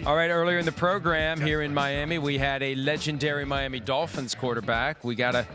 All right, earlier in the program here in Miami, we had a legendary Miami Dolphins quarterback. We got to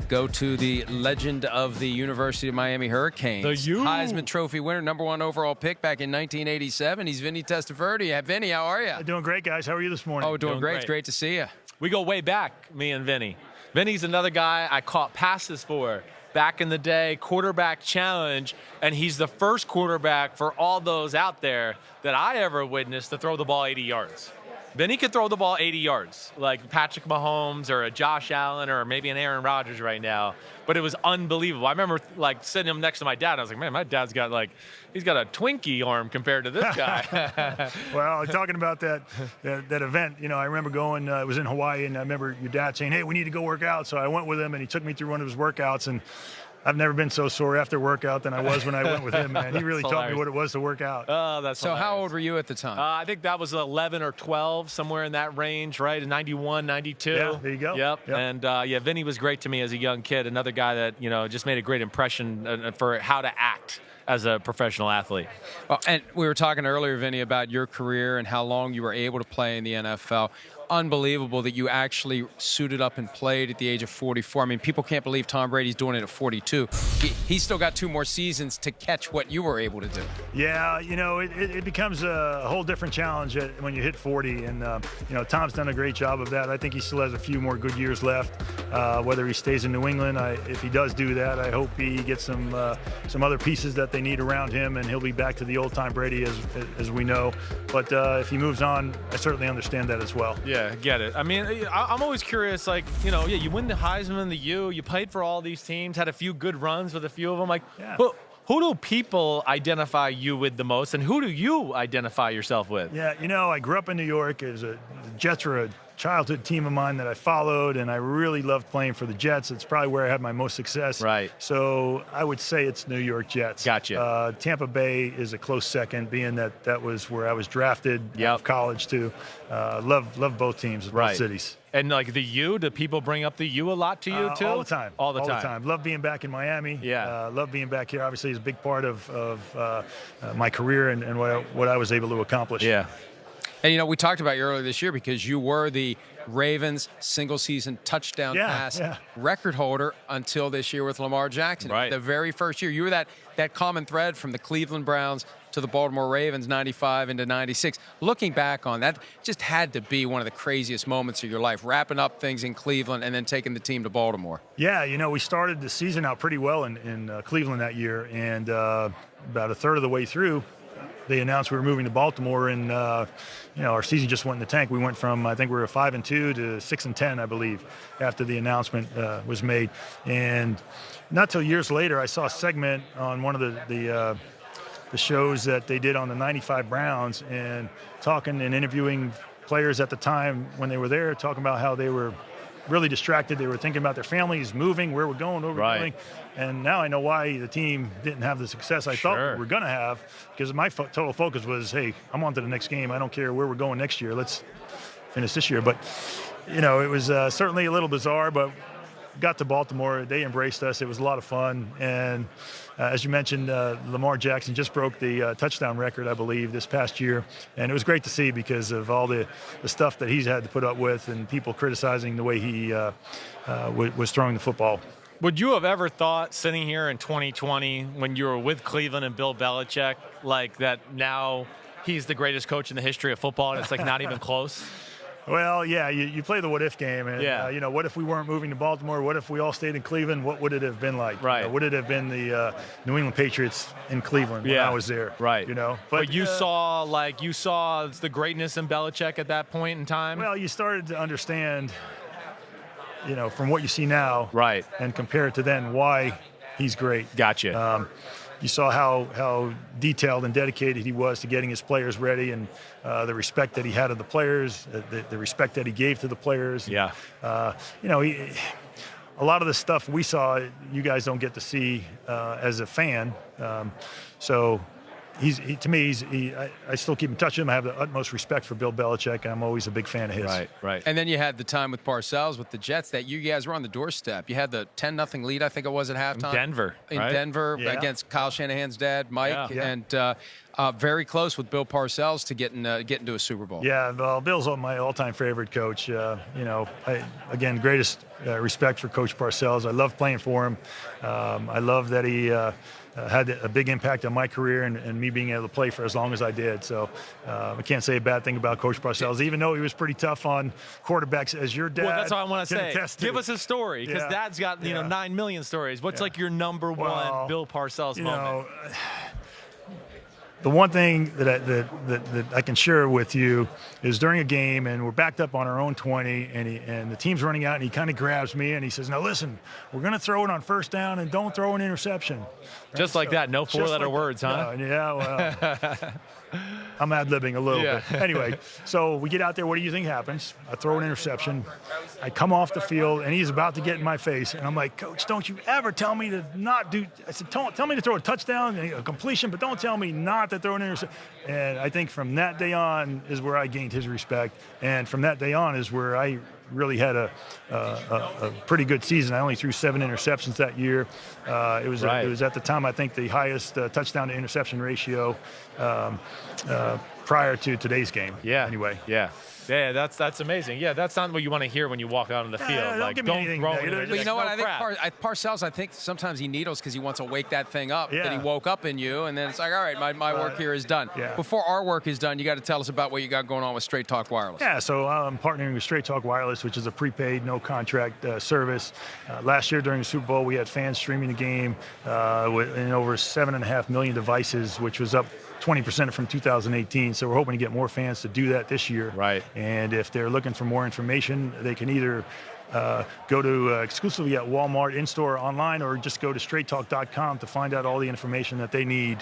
go to the legend of the University of Miami Hurricanes. The U. Heisman Trophy winner, #1 overall pick back in 1987. He's Vinny Testaverde. Vinny, how are you? Doing great, guys. How are you this morning? Oh, doing great. It's great to see you. We go way back, me and Vinny. Vinny's another guy I caught passes for back in the day, quarterback challenge, and he's the first quarterback for all those out there that I ever witnessed to throw the ball 80 yards. Vinny could throw the ball 80 yards, like Patrick Mahomes or a Josh Allen or maybe an Aaron Rodgers right now. But it was unbelievable. I remember like sitting him next to my dad. I was like, man, my dad's got he's got a Twinkie arm compared to this guy. Well, talking about that event, I remember going, it was in Hawaii, and I remember your dad saying, hey, we need to go work out. So I went with him, and he took me through one of his workouts, and I've never been so sore after a workout than I was when I went with him, man. He really taught me what it was to work out. Oh, that's so hilarious. How old were you at the time? I think that was 11 or 12, somewhere in that range, right? 91, 92. Yeah, there you go. Yep. And, Vinny was great to me as a young kid. Another guy that, just made a great impression for how to act as a professional athlete. Well, and we were talking earlier, Vinny, about your career and how long you were able to play in the NFL. Unbelievable that you actually suited up and played at the age of 44. I mean, people can't believe Tom Brady's doing it at 42. He's still got 2 more seasons to catch what you were able to do. Yeah, it becomes a whole different challenge when you hit 40. And, Tom's done a great job of that. I think he still has a few more good years left. Whether he stays in New England, if he does do that, I hope he gets some other pieces that they need around him, and he'll be back to the old Tom Brady as we know. But if he moves on, I certainly understand that as well. Yeah, get it. I mean, I'm always curious, you win the Heisman, the U, you played for all these teams, had a few good runs with a few of them. But who do people identify you with the most, and who do you identify yourself with? Yeah, I grew up in New York. The Jets were a childhood team of mine that I followed, and I really loved playing for the Jets. It's probably where I had my most success. Right. So I would say it's New York Jets. Gotcha. Tampa Bay is a close second, being that was where I was drafted out of college too. Love both teams, both cities. And the U, do people bring up the U a lot to you too? All the time. All the time. Love being back in Miami. Yeah. Love being back here. Obviously, it's a big part of my career and what I was able to accomplish. Yeah. And, we talked about you earlier this year because you were the Ravens single-season touchdown pass record holder until this year with Lamar Jackson. Right. The very first year. You were that common thread from the Cleveland Browns to the Baltimore Ravens, 95 into 96. Looking back on that, just had to be one of the craziest moments of your life, wrapping up things in Cleveland and then taking the team to Baltimore. Yeah, we started the season out pretty well in Cleveland that year, and about a third of the way through, they announced we were moving to Baltimore, and our season just went in the tank. We went from, I think we were 5-2 to 6-10, I believe, after the announcement was made. And not till years later, I saw a segment on one of the shows that they did on the 95 Browns, and talking and interviewing players at the time when they were there, talking about how they were really distracted. They were thinking about their families, moving, where we're going, what we're doing. And now I know why the team didn't have the success I thought we were going to have, because my total focus was, hey, I'm on to the next game. I don't care where we're going next year. Let's finish this year. But, it was certainly a little bizarre, but got to Baltimore. They embraced us. It was a lot of fun. And as you mentioned, Lamar Jackson just broke the touchdown record, I believe, this past year. And it was great to see because of all the stuff that he's had to put up with and people criticizing the way he was throwing the football. Would you have ever thought, sitting here in 2020, when you were with Cleveland and Bill Belichick, that now he's the greatest coach in the history of football and it's not even close? Well, yeah, you play the what-if game. And, what if we weren't moving to Baltimore? What if we all stayed in Cleveland? What would it have been like? Right. Would it have been the New England Patriots in Cleveland when I was there? Right. But you saw the greatness in Belichick at that point in time? Well, you started to understand, from what you see now. Right. And compare it to then why he's great. Gotcha. You saw how detailed and dedicated he was to getting his players ready, and the respect that he had of the players, the respect that he gave to the players. Yeah. A lot of the stuff we saw, you guys don't get to see as a fan. So to me, I still keep in touch with him. I have the utmost respect for Bill Belichick. I'm always a big fan of his. Right. And then you had the time with Parcells with the Jets that you guys were on the doorstep. You had the 10-0 lead, I think it was at halftime. In Denver against Kyle Shanahan's dad, Mike. Yeah. And very close with Bill Parcells to getting to a Super Bowl. Yeah, well, Bill's my all-time favorite coach. Again, greatest respect for Coach Parcells. I love playing for him. I love that he had a big impact on my career and me being able to play for as long as I did. So I can't say a bad thing about Coach Parcells, even though he was pretty tough on quarterbacks, as your dad. Well, that's what I want to say. Give us a story, because Yeah. Dad's got 9 million stories. What's like your number one Bill Parcells moment? The one thing that I can share with you is during a game, and we're backed up on our own 20, and the team's running out, and he kind of grabs me, and he says, "Now listen, we're going to throw it on first down, and don't throw an interception." Just like that, no four-letter words, huh? Yeah, well, I'm ad-libbing a little bit. Anyway, so we get out there. What do you think happens? I throw an interception. I come off the field, and he's about to get in my face. And I'm like, "Coach, don't you ever tell me to not do – I said, tell me to throw a touchdown, a completion, but don't tell me not to throw an interception." And I think from that day on is where I gained his respect. And from that day on is where I really had a pretty good season. I only threw 7 interceptions that year. It was at the time, I think, the highest touchdown to interception ratio prior to today's game. Yeah. Anyway. Yeah. Yeah, that's amazing. Yeah, that's not what you want to hear when you walk out on the field. Don't give me anything negative. But you know what? I think Parcells, I think sometimes he needles because he wants to wake that thing up that he woke up in you, and then it's like, all right, my work here is done. Yeah. Before our work is done, you got to tell us about what you got going on with Straight Talk Wireless. Yeah, so I'm partnering with Straight Talk Wireless, which is a prepaid, no-contract service. Last year during the Super Bowl, we had fans streaming the game in over 7.5 million devices, which was up 20% from 2018. So we're hoping to get more fans to do that this year. Right. And if they're looking for more information, they can either go to exclusively at Walmart in-store or online, or just go to straighttalk.com to find out all the information that they need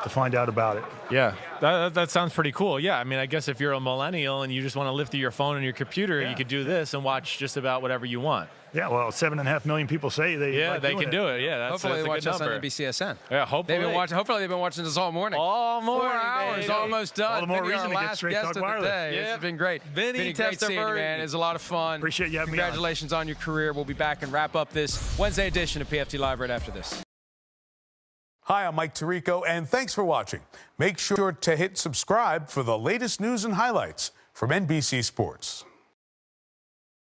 to find out about it. Yeah, that sounds pretty cool. Yeah, I mean, I guess if you're a millennial and you just want to lift your phone and your computer, you could do this and watch just about whatever you want. Yeah, well, 7.5 million people say they can do it. Yeah, hopefully they watch us on number. NBCSN. Yeah, hopefully. Hopefully they've been watching us all morning. All morning. 4 hours, baby. almost done. All the more Vinny, reason our to get last Straight guest Talk of the Wireless. day. Yep. It's been great. Vinny great seeing you, Testaverde. man. It was a lot of fun. Appreciate you having me on. Congratulations on your career. We'll be back and wrap up this Wednesday edition of PFT Live right after this. Hi, I'm Mike Tirico, and thanks for watching. Make sure to hit subscribe for the latest news and highlights from NBC Sports.